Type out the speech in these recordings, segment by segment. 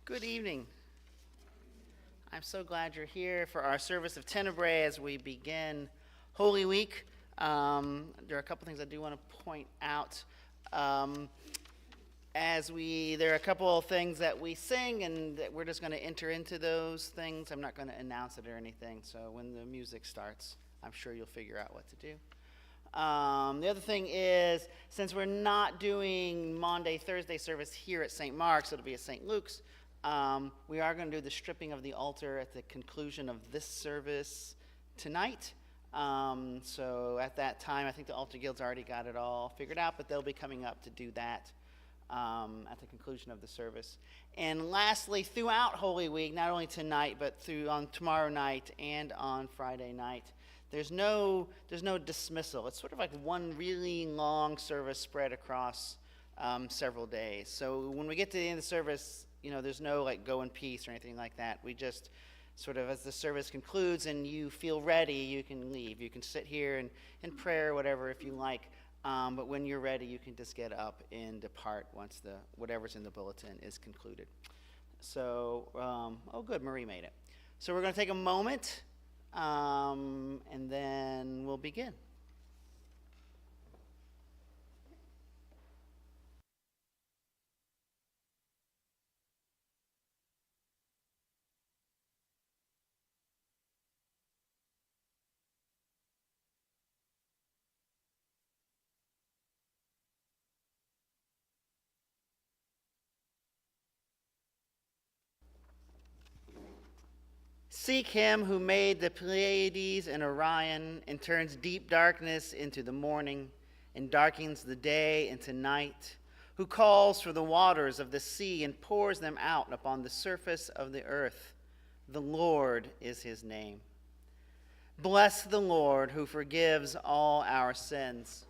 Good evening. I'm so glad you're here for our service of Tenebrae as we begin Holy Week. There are a couple things I do want to point out. There are a couple of things that we sing, and that we're just going to enter into those things. I'm not going to announce it or anything, so when the music starts, I'm sure you'll figure out what to do. The other thing is, since we're not doing Maundy, Thursday service here at St. Mark's, it'll be at St. Luke's. We are going to do the stripping of the altar at the conclusion of this service tonight. So at that time, I think the altar guild's already got it all figured out, but they'll be coming up to do that at the conclusion of the service. And lastly, throughout Holy Week, not only tonight, but on tomorrow night and on Friday night, there's no dismissal. It's sort of like one really long service spread across several days. So when we get to the end of the service, there's no like go in peace or anything like that. We just sort of, as the service concludes and you feel ready, you can leave. You can sit here and pray or whatever if you like. But when you're ready, you can just get up and depart once whatever's in the bulletin is concluded. So, good, Marie made it. So we're going to take a moment, and then we'll begin. Seek him who made the Pleiades and Orion and turns deep darkness into the morning and darkens the day into night, who calls for the waters of the sea and pours them out upon the surface of the earth. The Lord is his name. Bless the Lord who forgives all our sins.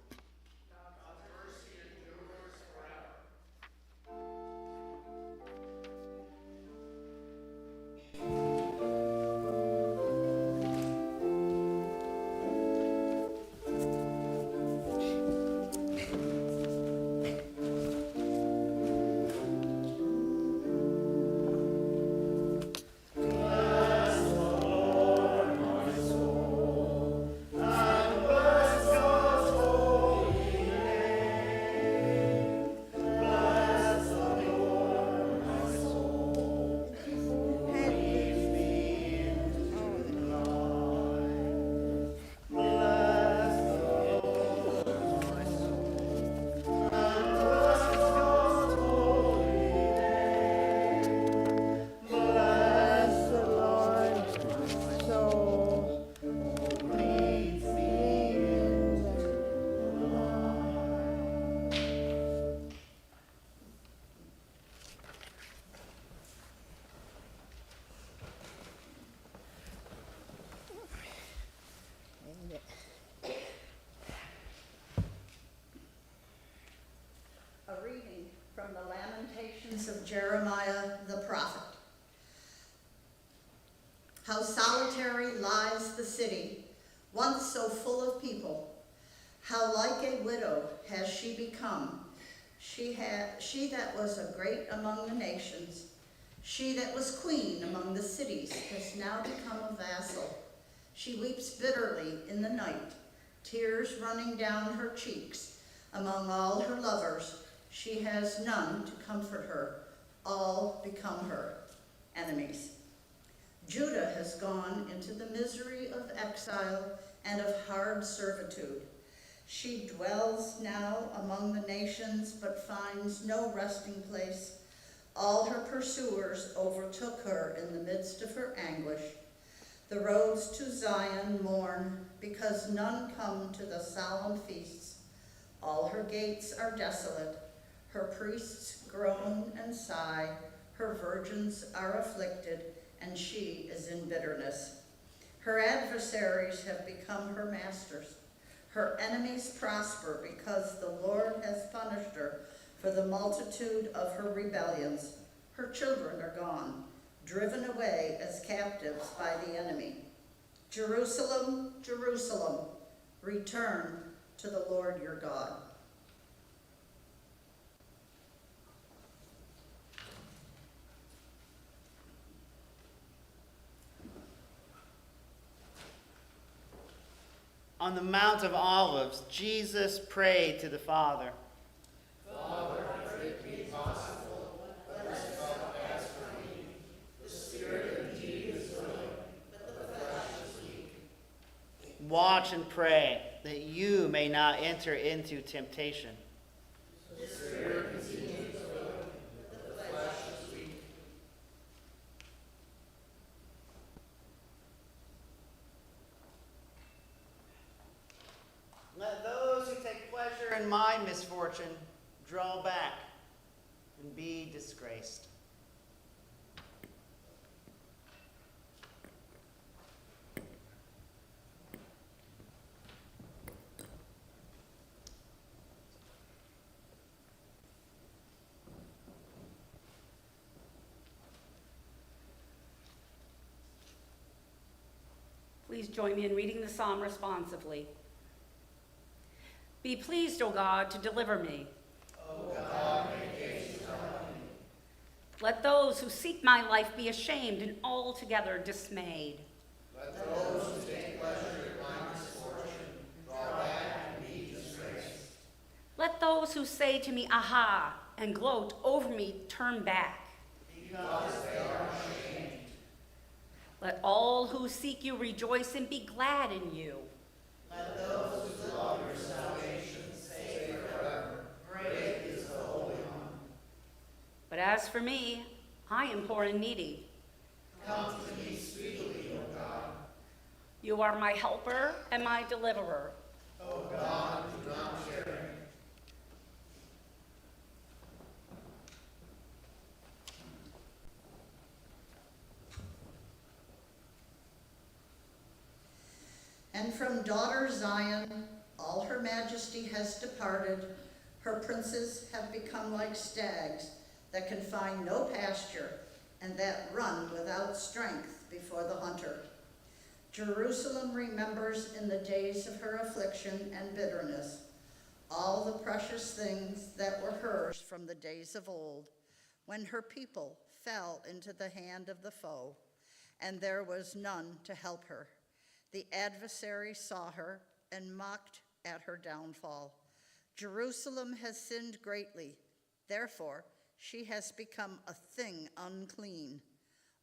From the Lamentations of Jeremiah the prophet. How solitary lies the city, once so full of people. How like a widow has she become, she that was a great among the nations, she that was queen among the cities has now become a vassal. She weeps bitterly in the night, tears running down her cheeks. Among all her lovers, she has none to comfort her. All become her enemies. Judah has gone into the misery of exile and of hard servitude. She dwells now among the nations, but finds no resting place. All her pursuers overtook her in the midst of her anguish. The roads to Zion mourn, because none come to the solemn feasts. All her gates are desolate. Her priests groan and sigh, her virgins are afflicted, and she is in bitterness. Her adversaries have become her masters. Her enemies prosper because the Lord has punished her for the multitude of her rebellions. Her children are gone, driven away as captives by the enemy. Jerusalem, Jerusalem, return to the Lord your God. On the Mount of Olives, Jesus prayed to the Father. Father, if it be possible, let this cup pass from me. The spirit indeed is willing, but the flesh is weak. Watch and pray that you may not enter into temptation. The spirit indeed is willing, but the flesh is weak. Let those who take pleasure in my misfortune draw back and be disgraced. Please join me in reading the psalm responsively. Be pleased, O God, to deliver me. O God, make haste to help me. Let those who seek my life be ashamed and altogether dismayed. Let those who take pleasure in my misfortune draw back and be disgraced. Let those who say to me, aha, and gloat over me turn back. Because they are ashamed. Let all who seek you rejoice and be glad in you. Let those who love your salvation say forever, great is the Holy One. But as for me, I am poor and needy. Come to me speedily, O God. You are my helper and my deliverer. O God, do not tarry. And from daughter Zion, all her majesty has departed. Her princes have become like stags that can find no pasture and that run without strength before the hunter. Jerusalem remembers in the days of her affliction and bitterness all the precious things that were hers from the days of old, when her people fell into the hand of the foe, and there was none to help her. The adversary saw her and mocked at her downfall. Jerusalem has sinned greatly. Therefore, she has become a thing unclean.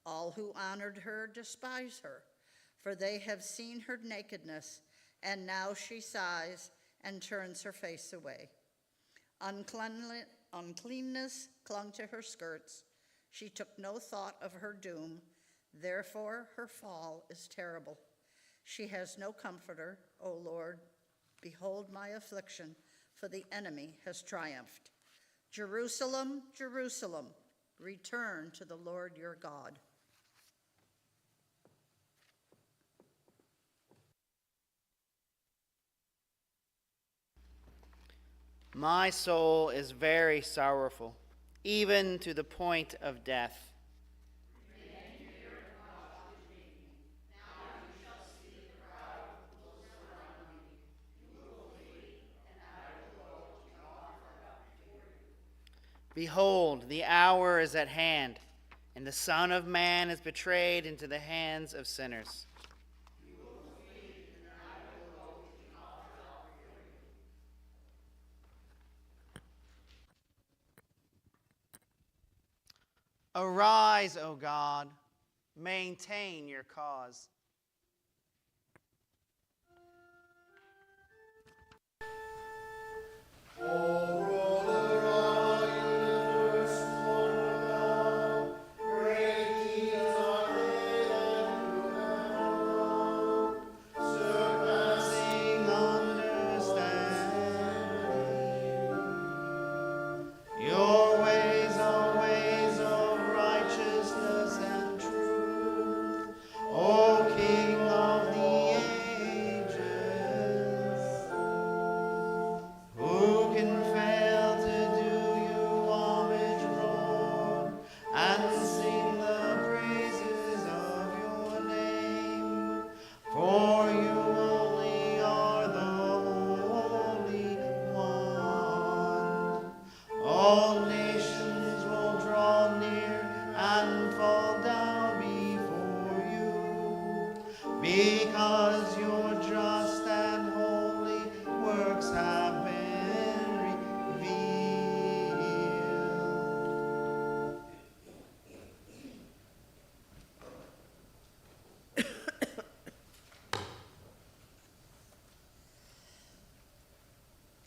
All who honored her despise her, for they have seen her nakedness, and now she sighs and turns her face away. Uncleanness clung to her skirts. She took no thought of her doom. Therefore, her fall is terrible. She has no comforter, O Lord. Behold my affliction, for the enemy has triumphed. Jerusalem, Jerusalem, return to the Lord your God. My soul is very sorrowful, even to the point of death. Behold, the hour is at hand, and the Son of Man is betrayed into the hands of sinners. Arise, O God, maintain your cause. Surpassing understanding. Your ways are ways of righteousness and truth. O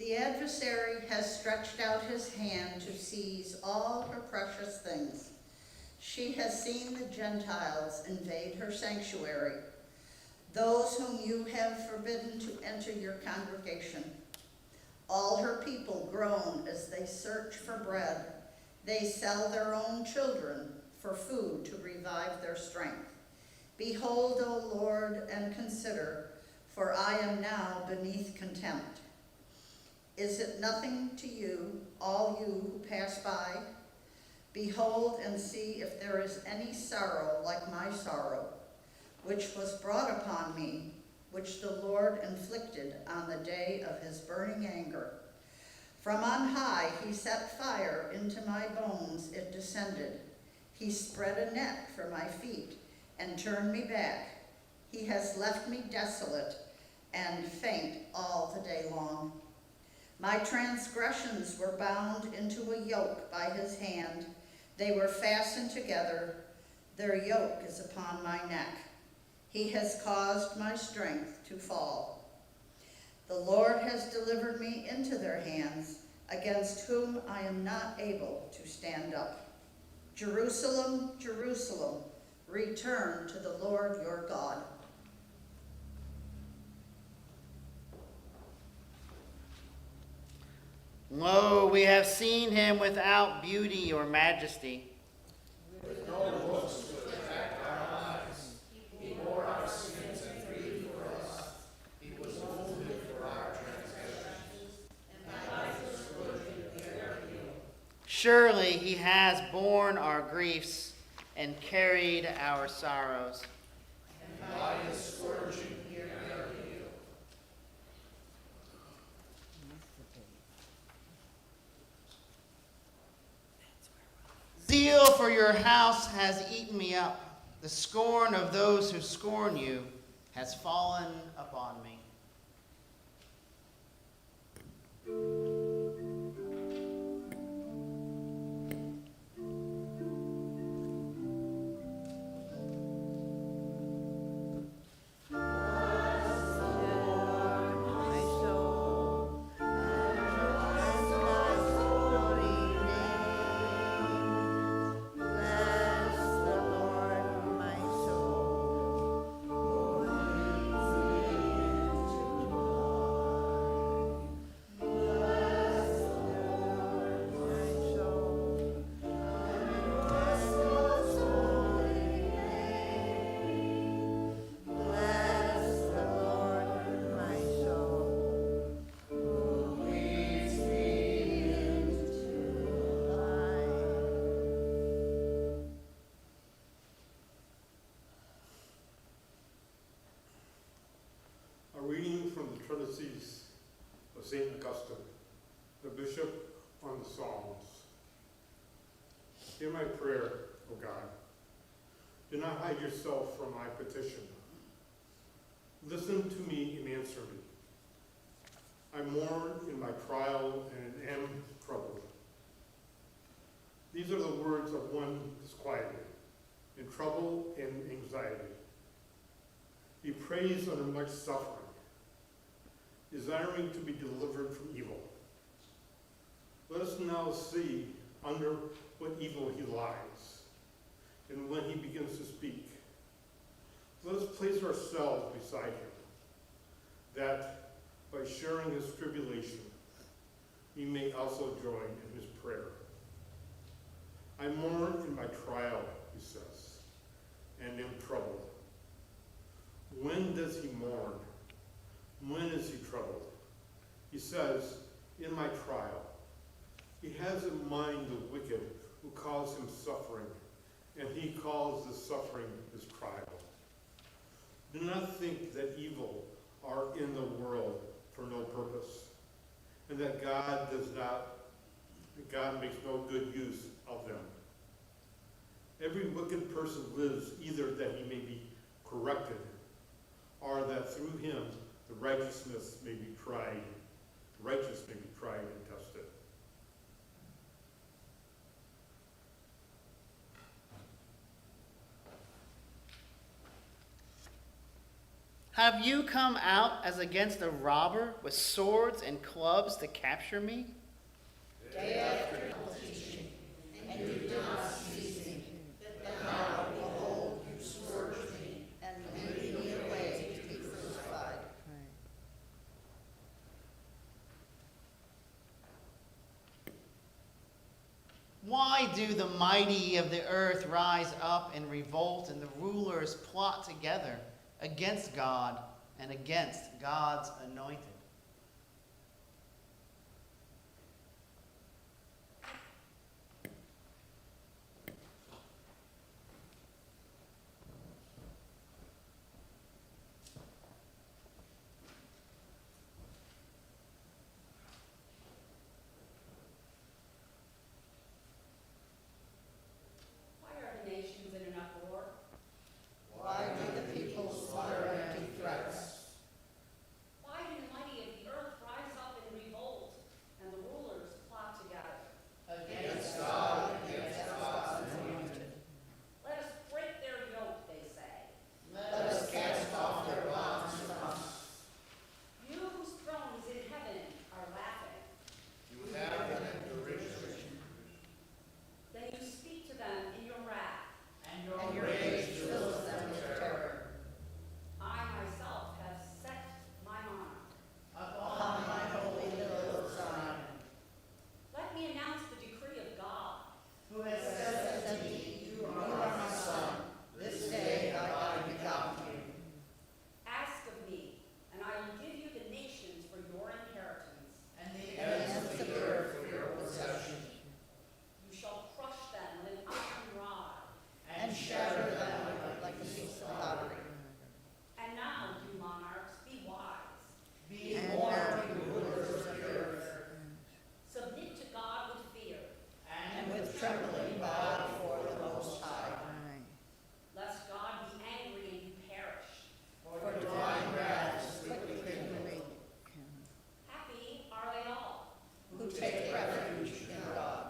The adversary has stretched out his hand to seize all her precious things. She has seen the Gentiles invade her sanctuary, those whom you have forbidden to enter your congregation. All her people groan as they search for bread. They sell their own children for food to revive their strength. Behold, O Lord, and consider, for I am now beneath contempt. Is it nothing to you, all you who pass by? Behold and see if there is any sorrow like my sorrow, which was brought upon me, which the Lord inflicted on the day of his burning anger. From on high he set fire into my bones, it descended. He spread a net for my feet and turned me back. He has left me desolate and faint all the day long. My transgressions were bound into a yoke by his hand. They were fastened together. Their yoke is upon my neck. He has caused my strength to fall. The Lord has delivered me into their hands, against whom I am not able to stand up. Jerusalem, Jerusalem, return to the Lord your God. Lo, we have seen him without beauty or majesty. With no looks to attract our eyes. He bore our sins and grieved for us. He was wounded for our transgressions, and by his scourging we are healed. Surely he has borne our griefs and carried our sorrows. And by his scourging we are healed. Zeal for your house has eaten me up. The scorn of those who scorn you has fallen upon me. A reading from the Treatises of St. Augustine, the Bishop on the Psalms. Hear my prayer, O God. Do not hide yourself from my petition. Listen to me and answer me. I mourn in my trial and am troubled. These are the words of one disquieted, in trouble and anxiety. He prays under much suffering, desiring to be delivered from evil. Let us now see under what evil he lies, and when he begins to speak. Let us place ourselves beside him, that by sharing his tribulation, we may also join in his prayer. I mourn in my trial, he says, and am troubled. When does he mourn? When is he troubled? He says, in my trial. He has in mind the wicked who cause him suffering, and he calls the suffering his trial. Do not think that evil are in the world for no purpose, and that God makes no good use of them. Every wicked person lives either that he may be corrected, or that through him the righteous may be tried and tested. Have you come out as against a robber with swords and clubs to capture me? Day after teaching, and you did not seize me. But now, behold, you scourge me, and lead me away to be crucified. Why do the mighty of the earth rise up and revolt, and the rulers plot together against God and against God's anointed? Why are the nations in an uproar? Why do the people utter empty threats? Why do the mighty of the earth rise up in revolt, and the rulers plot together? Against God, against God's anointed. Let us break their yoke, they say. Let us cast off their bonds from us. You whose throne is in heaven are laughing. You have them in derision. Then you speak to them in your wrath. And your rage fills them with terror. I myself have set my monarch. Upon my holy hill of Zion, Let me announce the decree of God. who has said to me, you are my son, this day have I begotten you. Ask of me, and I will give you the nations for your inheritance. And the ends of the earth for your possession, You shall crush them with an iron rod. and shatter them like a piece of pottery. And now, you monarchs, be wise. Be warned, you rulers of the earth, Submit to God with fear, and with trembling bow before the Most High. lest God be angry and you perish. For divine wrath is quickly kindled. Happy are they all. Who take refuge in God.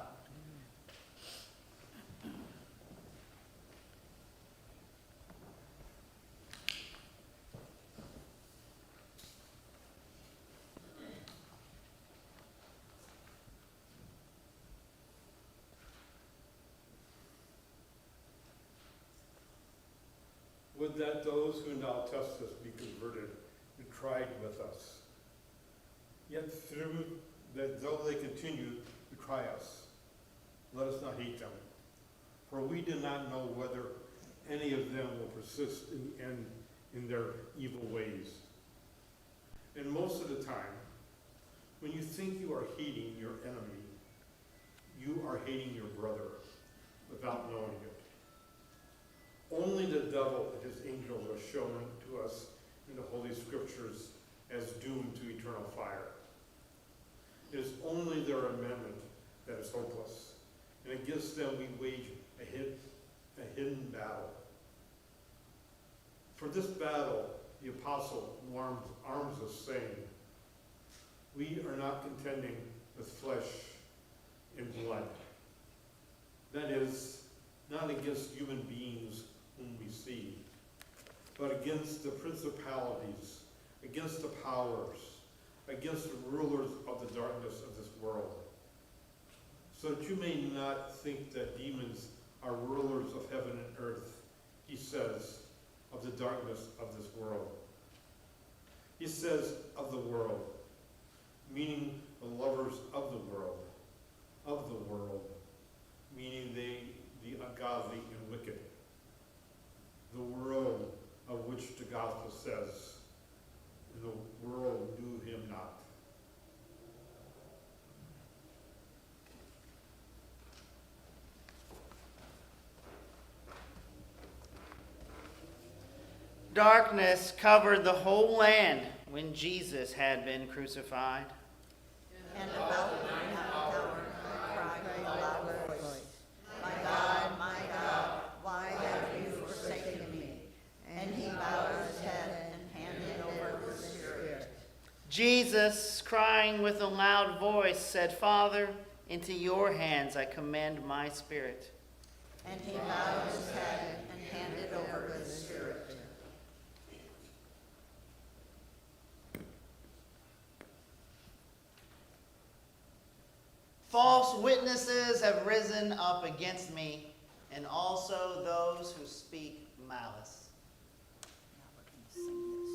Would that those who now test us be converted and tried with us. Yet through that, though they continue to try us, let us not hate them. For we do not know whether any of them will persist in the end in their evil ways. And most of the time, when you think you are hating your enemy, you are hating your brother without knowing it. Only the devil and his angels are shown to us in the Holy Scriptures as doomed to eternal fire. It is only their amendment that is hopeless, and against them we wage a hidden battle. For this battle, the apostle arms us, saying, we are not contending with flesh and blood. That is, not against human beings whom we see, but against the principalities, against the powers, against the rulers of the darkness of this world. So that you may not think that demons are rulers of heaven and earth, he says, of the darkness of this world. He says of the world, meaning the lovers of the world, meaning the ungodly and wicked. The world of which the gospel says, and the world knew him not. Darkness covered the whole land when Jesus had been crucified. And about the 9th hour, I cried with a loud voice, my God, why have you forsaken me? And he bowed his head and handed over his spirit. Jesus, crying with a loud voice, said, Father, into your hands I commend my spirit. And he bowed his head and handed over his spirit. False witnesses have risen up against me, and also those who speak malice. Now we're going to sing this.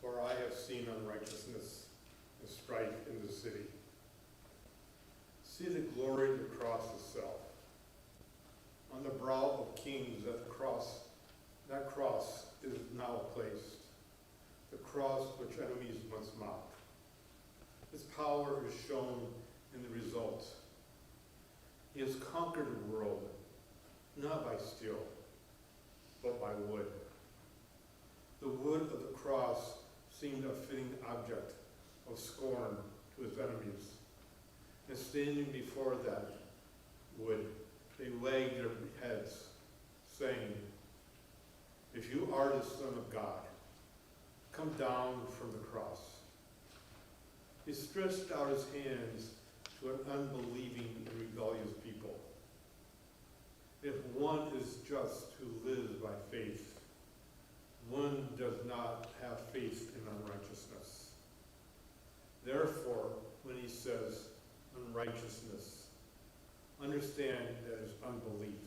For I have seen unrighteousness and strife in the city. See the glory of the cross itself. On the brow of kings that cross is now placed, the cross which enemies once mocked. Its power is shown in the result. He has conquered the world, not by steel, but by wood. The wood of the cross seemed a fitting object of scorn to his enemies. And standing before that wood, they wagged their heads, saying, "If you are the Son of God, come down from the cross." He stretched out his hands to an unbelieving and rebellious people. If one is just who lives by faith, one does not have faith in unrighteousness. Therefore, when he says unrighteousness, understand that is unbelief.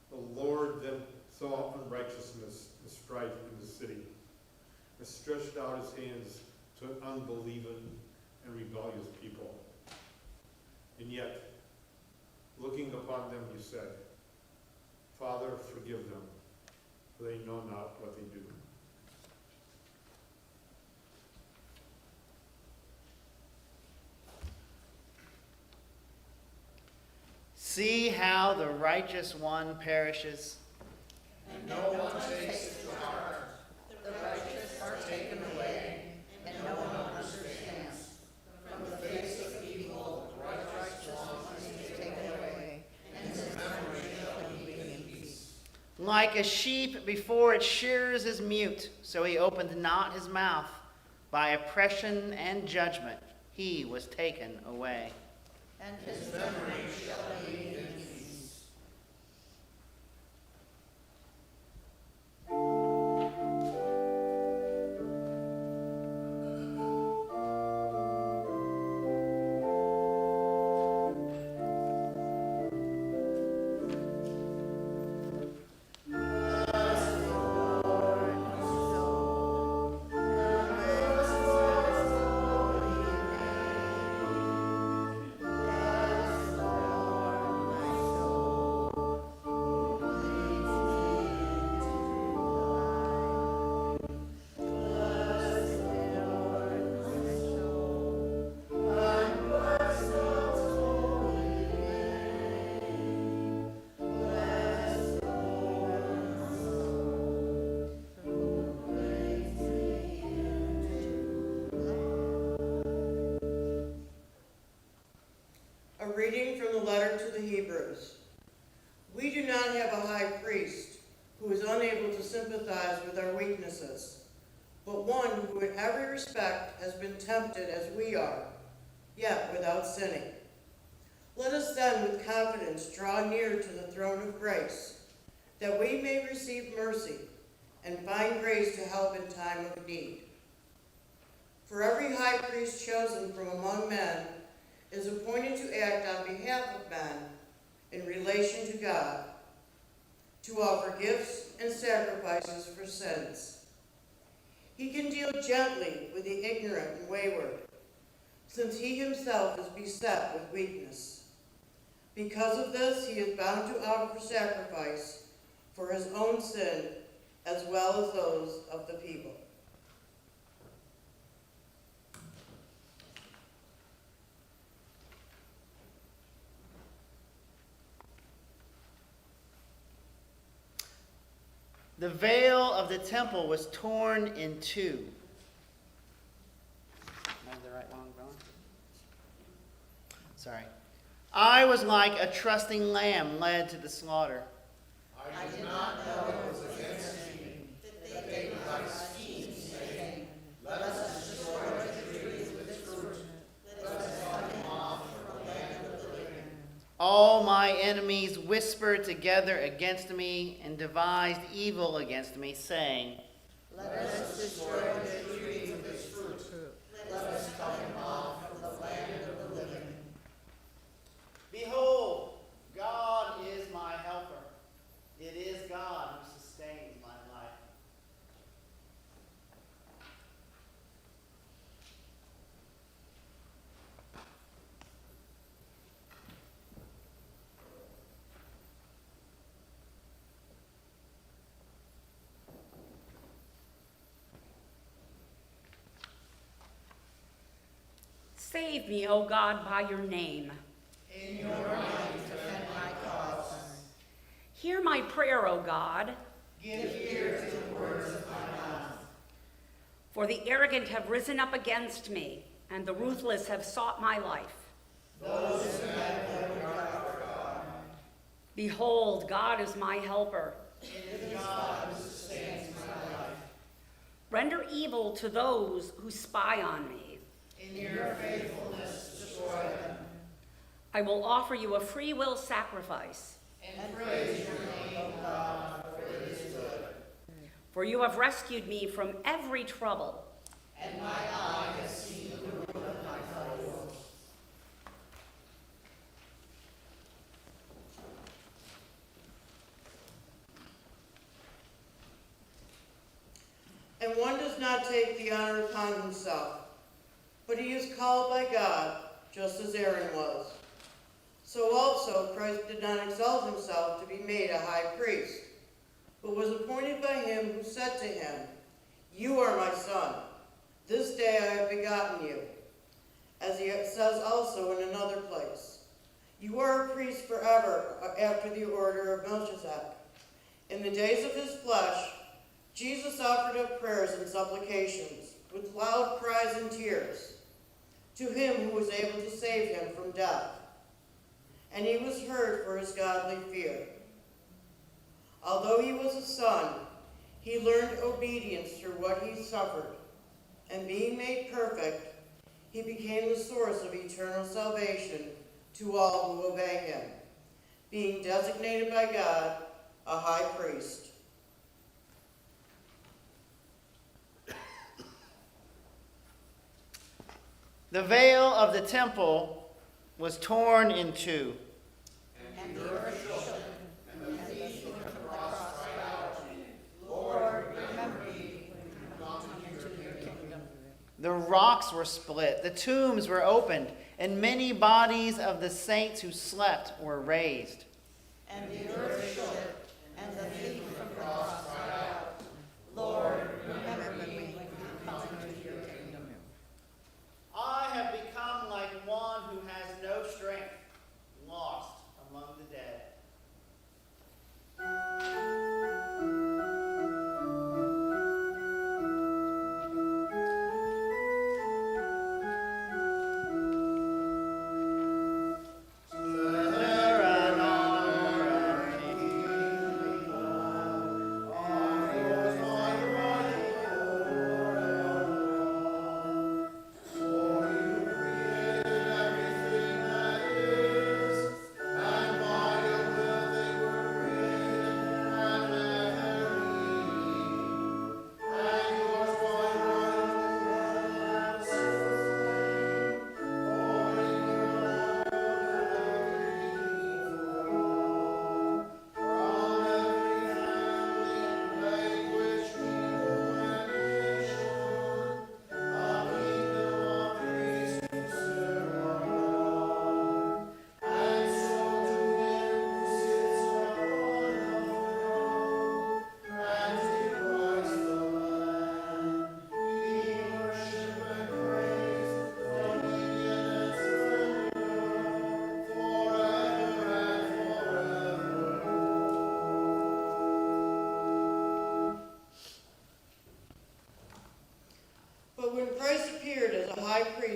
The Lord then saw unrighteousness and strife in the city, and stretched out his hands to an unbelieving and rebellious people. And yet, looking upon them, he said, "Father, forgive them, for they know not what they do." See how the righteous one perishes. And no one takes it to heart. The righteous are taken away, and no one understands. From the face of evil, the righteous one is taken away, and his memory shall be in peace. Like a sheep before its shearers is mute, so he opened not his mouth. By oppression and judgment he was taken away. And his Memory shall be in peace. soul, letter to the Hebrews. We do not have a high priest who is unable to sympathize with our weaknesses, but one who in every respect has been tempted as we are, yet without sinning. Let us then with confidence draw near to the throne of grace, that we may receive mercy and find grace to help in time of need. For every high priest chosen from among men is appointed to act on behalf of men in relation to God, to offer gifts and sacrifices for sins. He can deal gently with the ignorant and wayward, since he himself is beset with weakness. Because of this, he is bound to offer sacrifice for his own sin as well as those of the people. The veil of the temple was torn in two. Am I the right one going? Sorry. I was like a trusting lamb led to the slaughter. I did not know it was against thee that they with thy schemes came. Let us destroy the tree with its fruit. Let us cut him off from the land of the living. All my enemies whispered together against me and devised evil against me, saying, Let us destroy the tree with its fruit. Let us cut him off from the land of the living. Behold, God is my helper. It is God who sustains my life. Save me, O God, by your name. In your might defend my cause. Hear my prayer, O God. Give ear to the words of my mouth. For the arrogant have risen up against me, and the ruthless have sought my life. Those who have no regard for God. Behold, God is my helper. It is God who sustains my life. Render evil to those who spy on me. In your faithfulness, destroy them. I will offer you a free will sacrifice. And praise your name, O God, for it is good. For you have rescued me from every trouble. And my eye has seen the ruin of my foes. And one does not take the honor upon himself, but he is called by God, just as Aaron was. So also Christ did not exalt himself to be made a high priest, but was appointed by him who said to him, You are my son. This day I have begotten you. As he says also in another place, You are a priest forever after the order of Melchizedek. In the days of his flesh, Jesus offered up prayers and supplications with loud cries and tears to him who was able to save him from death. And he was heard for his godly fear. Although he was a son, he learned obedience through what he suffered, and being made perfect, he became the source of eternal salvation to all who obey him, being designated by God a high priest. The veil of the temple was torn in two. And the earth shook, and the thief on the cross cried out, Lord, remember me when you come into your kingdom. The rocks were split, the tombs were opened, and many bodies of the saints who slept were raised. And the earth shook, and the thief on the cross cried out, Lord, remember me when you come into your kingdom. I have become like one who has no strength, lost among the dead. Let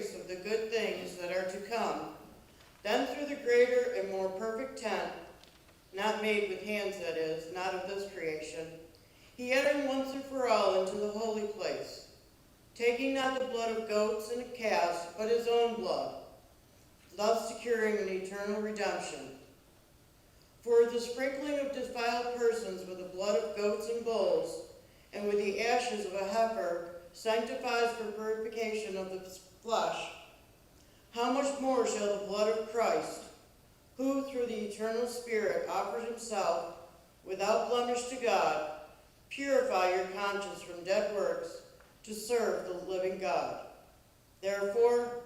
increase of the good things that are to come. Then through the greater and more perfect tent, not made with hands that is, not of this creation, he entered once and for all into the holy place, taking not the blood of goats and calves, but his own blood, thus securing an eternal redemption. For the sprinkling of defiled persons with the blood of goats and bulls, and with the ashes of a heifer, sanctifies for purification of the flesh, how much more shall the blood of Christ, who through the eternal Spirit offered himself without blemish to God, purify your conscience from dead works to serve the living God. Therefore,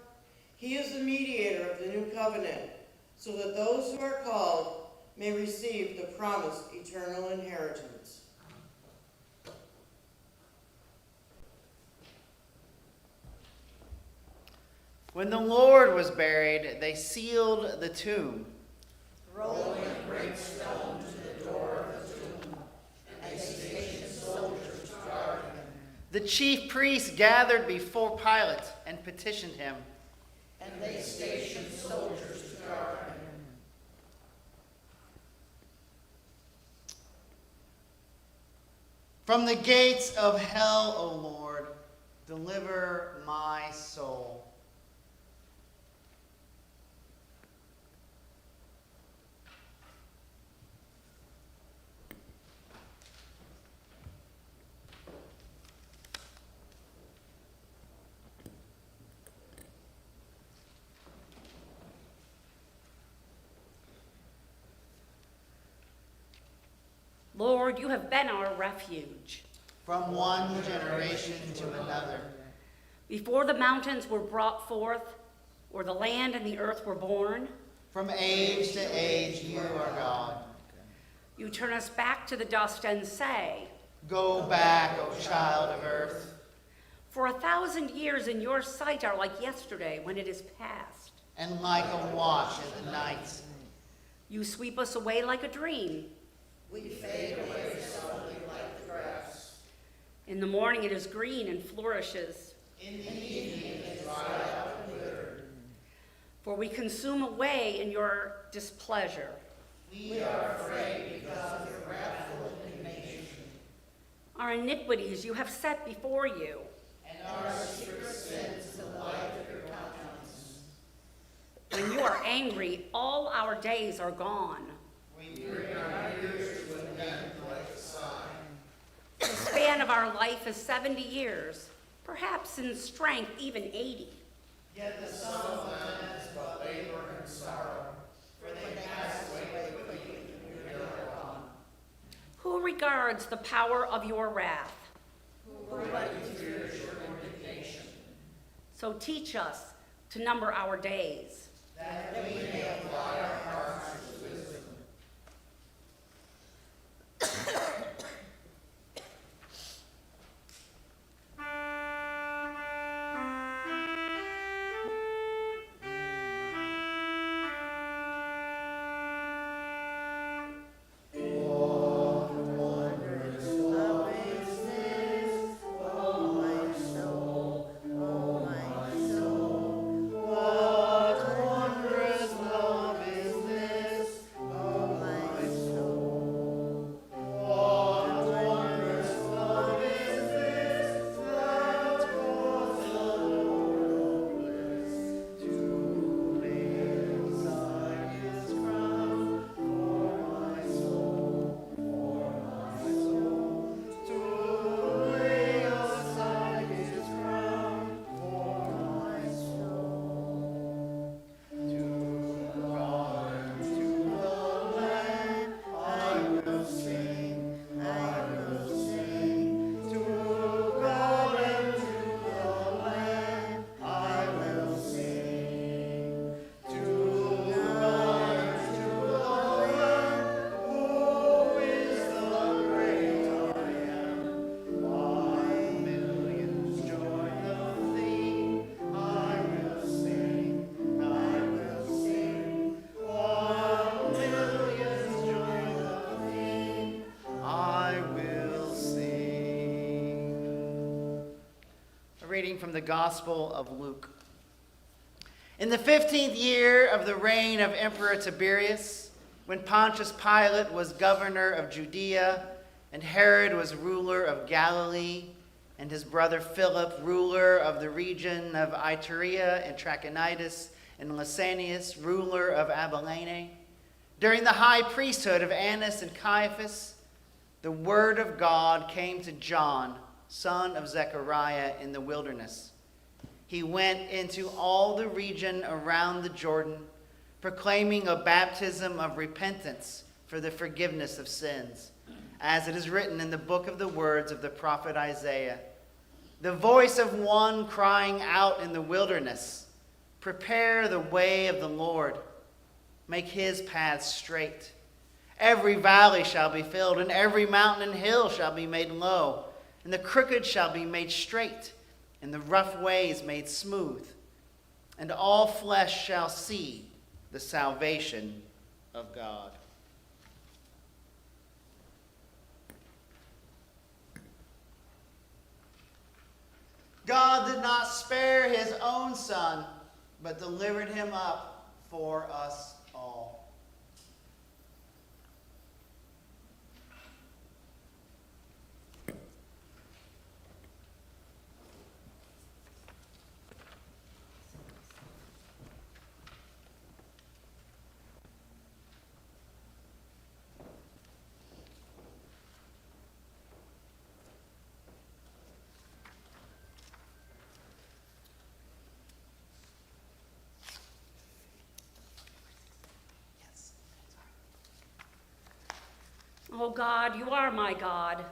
he is the mediator of the new covenant, so that those who are called may receive the promised eternal inheritance. When the Lord was buried, they sealed the tomb. Rolling a great stone to the door of the tomb, and they stationed soldiers to guard him. The chief priests gathered before Pilate and petitioned him. And they stationed soldiers to guard him. From the gates of hell, O Lord, deliver my soul. Lord, you have been our refuge. From one generation to another. Before the mountains were brought forth, or the land and the earth were born, From age to age you are God. you turn us back to the dust and say, Go back, O child of earth. for 1,000 years in your sight are like yesterday when it is past. And like a watch in the night. You sweep us away like a dream. We fade away suddenly like the grass. In the morning it is green and flourishes. In the evening it is dried up and withered. For we consume away in your displeasure. We are afraid because of your wrathful indignation. Our iniquities you have set before you. And our secret sins in the light of your countenance. When you are angry, all our days are gone. We bring our years to an end like a sigh. The span of our life is 70 years, perhaps in strength even 80. Yet the sum of them is but labor and sorrow, for they pass away quickly and we are gone. Who regards the power of your wrath? Who rightly fears your indignation, So teach us to number our days, that we may apply our hearts to wisdom. Reading from the Gospel of Luke. In the 15th year of the reign of Emperor Tiberius, when Pontius Pilate was governor of Judea, and Herod was ruler of Galilee, and his brother Philip, ruler of the region of Iturea and Trachonitis, and Lysanias, ruler of Abilene, during the high priesthood of Annas and Caiaphas, the word of God came to John, son of Zechariah, in the wilderness. He went into all the region around the Jordan, proclaiming a baptism of repentance for the forgiveness of sins, as it is written in the book of the words of the prophet Isaiah. The voice of one crying out in the wilderness, prepare the way of the Lord, make his paths straight. Every valley shall be filled, and every mountain and hill shall be made low, and the crooked shall be made straight, and the rough ways made smooth. And all flesh shall see the salvation of God. God did not spare his own son, but delivered him up for us all. O God, you are my God.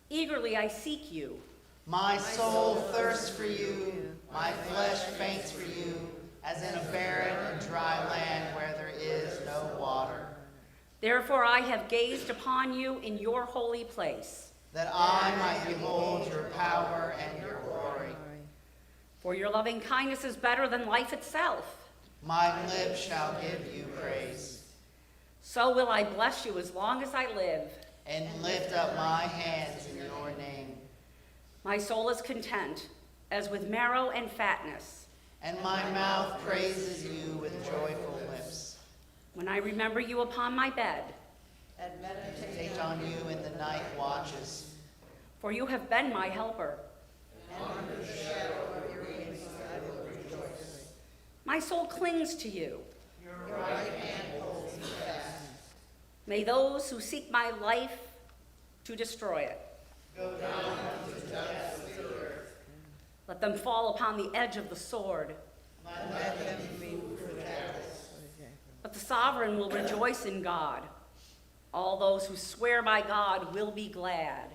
Eagerly I seek you. My soul thirsts for you, my flesh faints for you, as in a barren and dry land where there is no water. Therefore I have gazed upon you in your holy place. That I might behold your power and your glory. For your loving kindness is better than life itself. My lips shall give you praise. So will I bless you as long as I live. And lift up my hands in your name. My soul is content, as with marrow and fatness. And my mouth praises you with joyful lips. When I remember you upon my bed, And Meditate on you in the night watches. for you have been my helper. My soul clings to you. your right hand holds me fast. May those who seek my life to destroy it, Go down into the depths of the earth. let them fall upon the edge of the sword. Let them be food for devils. But the sovereign will rejoice in God. All those who swear by God will be glad.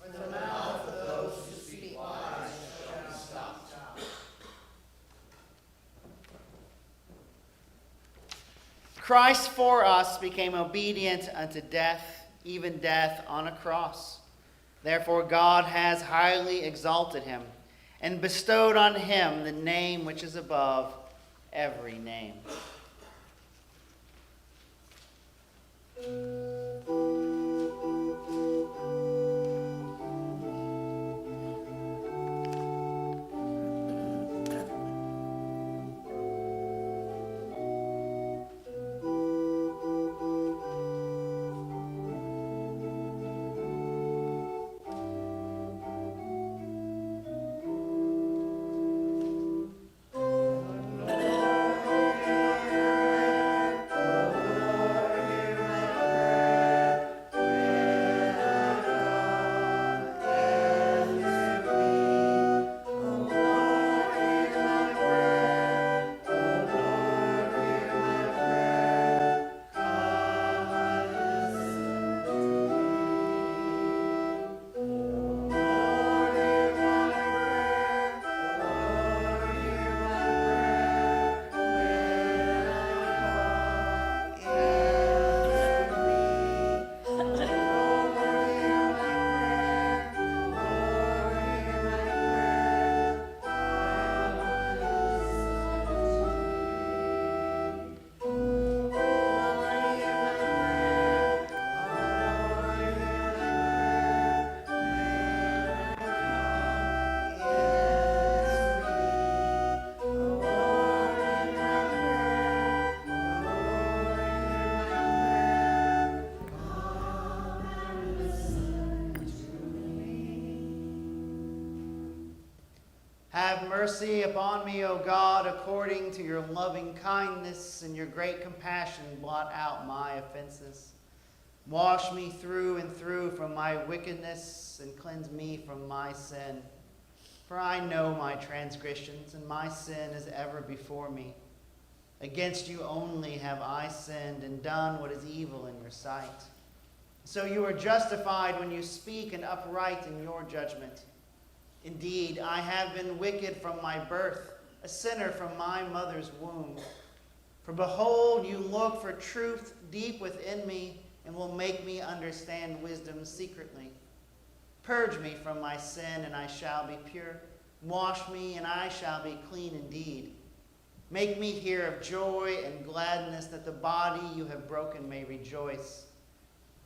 For the mouth of those who speak lies shall be stopped. Christ for us became obedient unto death, even death on a cross. Therefore God has highly exalted him and bestowed on him the name which is above every name. Have mercy upon me, O God, according to your loving kindness and your great compassion, blot out my offenses. Wash me through and through from my wickedness and cleanse me from my sin. For I know my transgressions, and my sin is ever before me. Against you only have I sinned and done what is evil in your sight. So you are justified when you speak and upright in your judgment. Indeed, I have been wicked from my birth, a sinner from my mother's womb. For behold, you look for truth deep within me and will make me understand wisdom secretly. Purge me from my sin, and I shall be pure. Wash me, and I shall be clean indeed. Make me hear of joy and gladness, that the body you have broken may rejoice.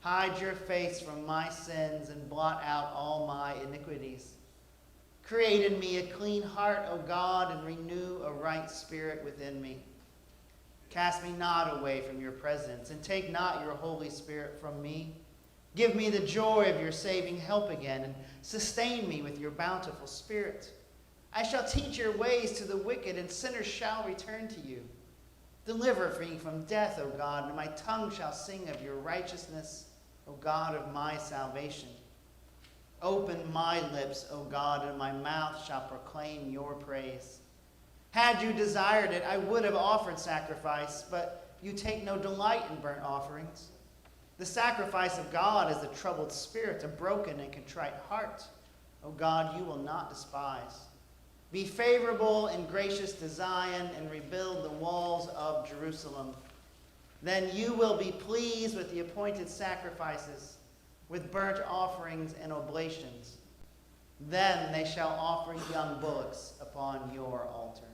Hide your face from my sins and blot out all my iniquities. Create in me a clean heart, O God, and renew a right spirit within me. Cast me not away from your presence, and take not your Holy Spirit from me. Give me the joy of your saving help again, and sustain me with your bountiful Spirit. I shall teach your ways to the wicked, and sinners shall return to you. Deliver me from death, O God, and my tongue shall sing of your righteousness, O God of my salvation. Open my lips, O God, and my mouth shall proclaim your praise. Had you desired it, I would have offered sacrifice, but you take no delight in burnt offerings. The sacrifice of God is a troubled spirit, a broken and contrite heart. O God, you will not despise. Be favorable and gracious to Zion, and rebuild the walls of Jerusalem. Then you will be pleased with the appointed sacrifices, with burnt offerings and oblations. Then they shall offer young bullocks upon your altar.